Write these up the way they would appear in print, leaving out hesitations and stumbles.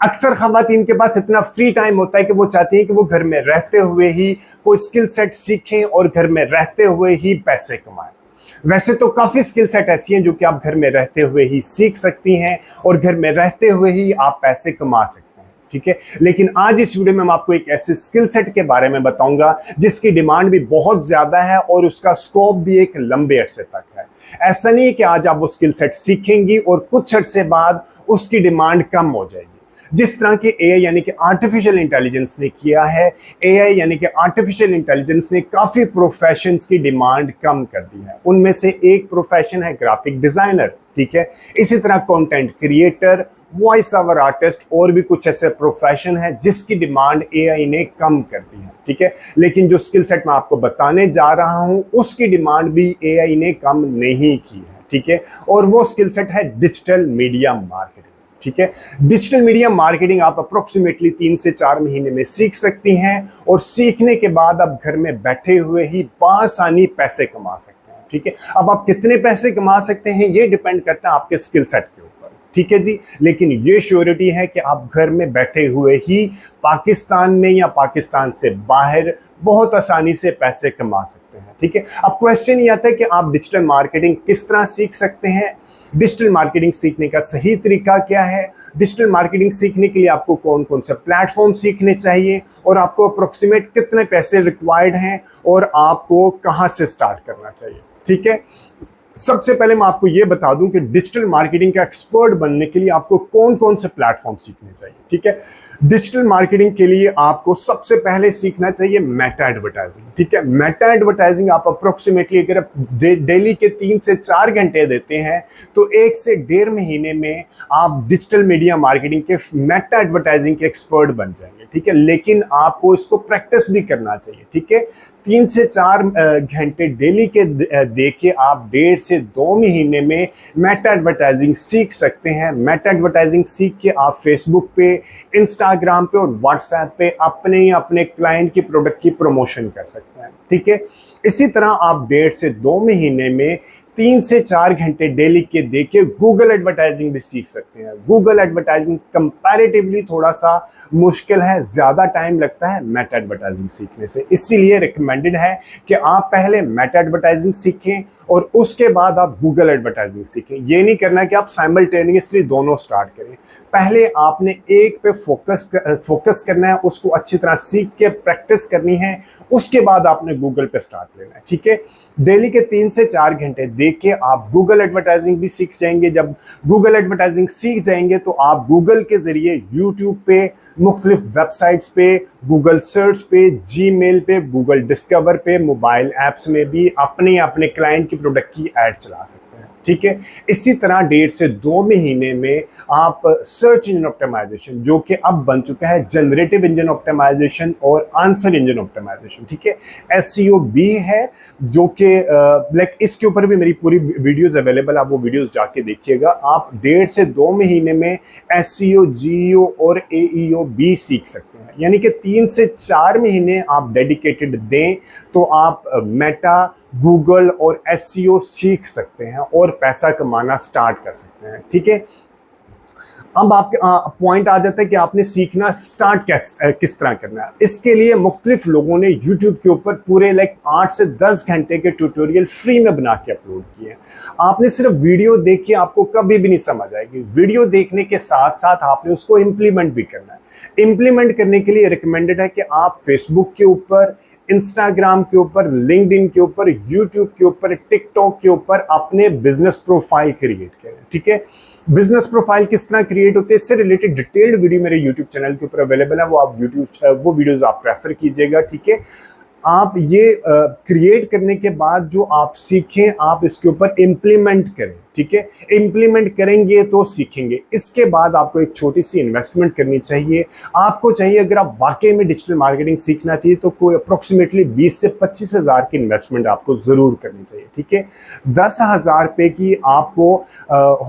अक्सर खवातीन के पास इतना फ्री टाइम होता है कि वो चाहती हैं कि वो घर में रहते हुए ही कोई स्किल सेट सीखें और घर में रहते हुए ही पैसे कमाएं। वैसे तो काफी स्किल सेट ऐसी हैं जो कि आप घर में रहते हुए ही सीख सकती हैं और घर में रहते हुए ही आप पैसे कमा सकते हैं, ठीक है। लेकिन आज इस वीडियो में मैं आपको एक ऐसे स्किल सेट के बारे में बताऊंगा जिसकी डिमांड भी बहुत ज्यादा है और उसका स्कोप भी एक लंबे अरसे तक है। ऐसा नहीं है कि आज आप वो स्किल सेट सीखेंगी और कुछ अरसे बाद उसकी डिमांड कम हो जाएगी। जिस तरह के एआई यानी कि आर्टिफिशियल इंटेलिजेंस ने किया है, एआई यानी कि आर्टिफिशियल इंटेलिजेंस ने काफी प्रोफेशंस की डिमांड कम कर दी है। उनमें से एक प्रोफेशन है ग्राफिक डिजाइनर, ठीक है। इसी तरह content creator, voice over artist और भी कुछ ऐसे प्रोफेशन है जिसकी डिमांड एआई ने कम कर दी है, ठीक है। लेकिन जो स्किल सेट मैं आपको बताने जा रहा हूं उसकी डिमांड भी एआई ने कम नहीं की है, ठीक है। और वो स्किल सेट है डिजिटल मीडिया मार्केटिंग, ठीक है। डिजिटल मीडिया मार्केटिंग आप अप्रोक्सीमेटली 3 से 4 महीने में सीख सकती हैं और सीखने के बाद आप घर में बैठे हुए ही बासानी पैसे कमा सकते हैं, ठीक है। अब आप कितने पैसे कमा सकते हैं ये डिपेंड करता है आपके स्किल सेट के ऊपर, ठीक है जी। लेकिन ये श्योरिटी है कि आप घर में बैठे हुए ही पाकिस्तान में या पाकिस्तान से बाहर बहुत आसानी से पैसे कमा सकते हैं, ठीक है। अब क्वेश्चन ये आता है कि आप डिजिटल मार्केटिंग किस तरह सीख सकते हैं, डिजिटल मार्केटिंग सीखने का सही तरीका क्या है, डिजिटल मार्केटिंग सीखने के लिए आपको कौन कौन से प्लेटफॉर्म सीखने चाहिए और आपको अप्रोक्सीमेट कितने पैसे रिक्वायर्ड हैं और आपको कहां से स्टार्ट करना चाहिए, ठीक है। सबसे पहले मैं आपको यह बता दूं कि डिजिटल मार्केटिंग का एक्सपर्ट बनने के लिए आपको कौन कौन से प्लेटफॉर्म सीखने चाहिए, ठीक है। डिजिटल मार्केटिंग के लिए आपको सबसे पहले सीखना चाहिए मेटा एडवर्टाइजिंग, ठीक है। मेटा एडवर्टाइजिंग आप अप्रोक्सीमेटली अगर आप डेली के 3 से 4 घंटे देते हैं तो 1 से 1.5 महीने में आप डिजिटल मीडिया मार्केटिंग के मेटा एडवर्टाइजिंग के एक्सपर्ट बन जाएंगे, ठीक है। लेकिन आपको इसको प्रैक्टिस भी करना चाहिए, ठीक है। 3 से 4 घंटे डेली के दे के आप 1.5 से 2 महीने में मेटा एडवर्टाइजिंग सीख सकते हैं। मेटा एडवर्टाइजिंग सीख के आप फेसबुक पे, इंस्टाग्राम पे और व्हाट्सएप पे अपने क्लाइंट की प्रोडक्ट की प्रमोशन कर सकते हैं, ठीक है। इसी तरह आप 1.5 से 2 महीने में 3 से 4 घंटे डेली के देके गूगल एडवर्टाइजिंग भी सीख सकते हैं। गूगल एडवर्टाइजिंग कंपैरेटिवली थोड़ा सा मुश्किल है, ज्यादा टाइम लगता है मेटा एडवर्टाइजिंग सीखने से, इसीलिए रिकमेंडेड है कि आप पहले मेटा एडवर्टाइजिंग सीखें और उसके बाद आप गूगल एडवर्टाइजिंग सीखें। ये नहीं करना कि आप साइमल्टेनियसली दोनों स्टार्ट करें, पहले आपने एक पे फोकस करना है, उसको अच्छी तरह सीख के प्रैक्टिस करनी है, उसके बाद आपने गूगल पे स्टार्ट लेना है, ठीक है। डेली के 3 से 4 घंटे देख के आप गूगल एडवर्टाइजिंग भी सीख जाएंगे। जब गूगल एडवर्टाइजिंग सीख जाएंगे तो आप गूगल के जरिए यूट्यूब पे, मुख्तलिफ वेबसाइट्स पे, गूगल सर्च पे, जीमेल पे, गूगल डिस्कवर पे, मोबाइल ऐप्स में भी अपने क्लाइंट की प्रोडक्ट की एड चला सकते हैं, ठीक है। इसी तरह 1.5 से 2 महीने में आप सर्च इंजन ऑप्टिमाइजेशन, जो कि अब बन चुका है जनरेटिव इंजन ऑप्टिमाइजेशन और आंसर इंजन ऑप्टिमाइजेशन, ठीक है, एसईओ भी है, जो कि लाइक इसके ऊपर भी मेरी पूरी वीडियोस अवेलेबल, आप वो वीडियोस जाके देखिएगा। आप 1.5 से 2 महीने में एसईओ, जीईओ और एईओ भी सीख सकते हैं। यानी कि 3 से 4 महीने आप डेडिकेटेड दें तो आप मेटा, गूगल और एसईओ सीख सकते हैं और पैसा कमाना स्टार्ट कर सकते हैं, ठीक है। अब आपके पॉइंट आ जाता है कि आपने सीखना स्टार्ट किस तरह करना है। इसके लिए मुख्तलिफ लोगों ने यूट्यूब के ऊपर पूरे 8 से 10 घंटे के ट्यूटोरियल फ्री में बना के अपलोड किए हैं। आपने सिर्फ वीडियो देख के आपको कभी भी नहीं समझ आएगी, वीडियो देखने के साथ साथ आपने उसको इम्प्लीमेंट भी करना है। इम्प्लीमेंट करने के लिए रिकमेंडेड है कि आप फेसबुक के ऊपर, इंस्टाग्राम के ऊपर, लिंक्डइन के ऊपर, यूट्यूब के ऊपर, टिकटॉक के ऊपर अपने बिजनेस प्रोफाइल क्रिएट करें, ठीक है। बिजनेस प्रोफाइल किस तरह क्रिएट होते हैं इससे रिलेटेड डिटेल्ड वीडियो मेरे यूट्यूब चैनल के ऊपर अवेलेबल है, वो वीडियोस आप प्रेफर कीजिएगा, ठीक है। आप ये क्रिएट करने के बाद जो आप सीखें आप इसके ऊपर इम्प्लीमेंट करें, ठीक है। इम्प्लीमेंट करेंगे तो सीखेंगे। इसके बाद आपको एक छोटी सी इन्वेस्टमेंट करनी चाहिए। आपको चाहिए, अगर आप वाकई में डिजिटल मार्केटिंग सीखना चाहिए तो कोई अप्रोक्सीमेटली 20 से 25 हज़ार की इन्वेस्टमेंट आपको ज़रूर करनी चाहिए, ठीक है। 10,000 रुपये की आपको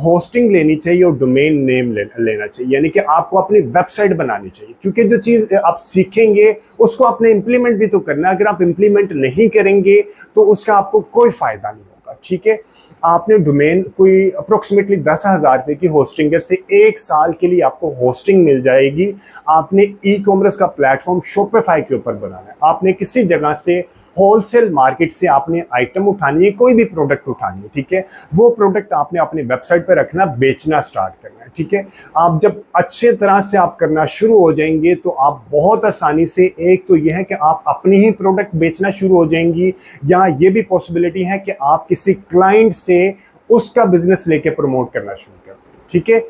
होस्टिंग लेनी चाहिए और डोमेन नेम लेना चाहिए, यानी कि आपको अपनी वेबसाइट बनानी चाहिए, क्योंकि जो चीज़ आप सीखेंगे उसको आपने इम्प्लीमेंट भी तो करना है। अगर आप इम्प्लीमेंट नहीं करेंगे तो उसका आपको कोई फ़ायदा नहीं होगा, ठीक है। आपने डोमेन कोई अप्रोक्सीमेटली 10,000 रुपये की होस्टिंगर से 1 साल के लिए आपको होस्टिंग मिल जाएगी। आपने ई कॉमर्स का प्लेटफॉर्म शॉपिफाई के ऊपर बनाना है। आपने किसी जगह से होलसेल मार्केट से आपने आइटम उठानी है, कोई भी प्रोडक्ट उठानी है, ठीक है। वो प्रोडक्ट आपने अपने वेबसाइट पर रखना, बेचना स्टार्ट करना है, ठीक है। आप जब अच्छे तरह से आप करना शुरू हो जाएंगे तो आप बहुत आसानी से, एक तो यह है कि आप अपनी ही प्रोडक्ट बेचना शुरू हो जाएंगी, या ये भी पॉसिबिलिटी है कि आप किसी क्लाइंट से उसका बिजनेस लेके प्रमोट करना शुरू कर दें, ठीक है।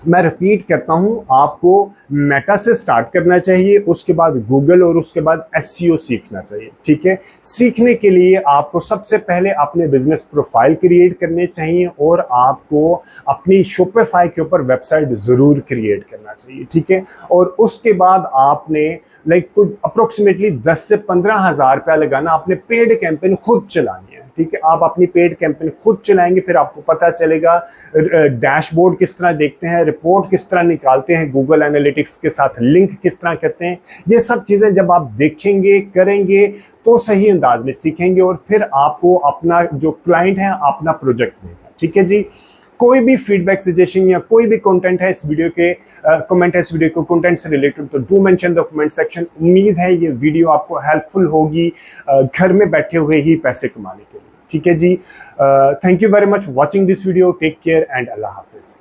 मैं रिपीट करता हूं, आपको मेटा से स्टार्ट करना चाहिए, उसके बाद गूगल और उसके बाद एसईओ सीखना चाहिए, ठीक है। सीखने के लिए आपको सबसे पहले अपने बिजनेस प्रोफाइल क्रिएट करने चाहिए और आपको अपनी शॉपिफाई के ऊपर वेबसाइट जरूर क्रिएट करना चाहिए, ठीक है। और उसके बाद आपने कुछ अप्रोक्सीमेटली 10 से 15,000 रुपया लगाना, आपने पेड कैंपेन खुद चलानी है, ठीक है। आप अपनी पेड कैंपेन खुद चलाएंगे, फिर आपको पता चलेगा डैशबोर्ड किस तरह देखते हैं, रिपोर्ट किस तरह निकालते हैं, गूगल एनालिटिक्स के साथ लिंक किस तरह करते हैं। ये सब चीज़ें जब आप देखेंगे, करेंगे तो सही अंदाज में सीखेंगे और फिर आपको अपना जो क्लाइंट है अपना प्रोजेक्ट देगा, ठीक है जी। कोई भी फीडबैक, सजेशन या कोई भी कंटेंट है इस वीडियो के, कमेंट है इस वीडियो को कंटेंट से रिलेटेड, तो do mention the comment section. उम्मीद है ये वीडियो आपको हेल्पफुल होगी घर में बैठे हुए ही पैसे कमाने के लिए, ठीक है जी। Thank you very much watching this video. Take care and अल्लाह हाफिज।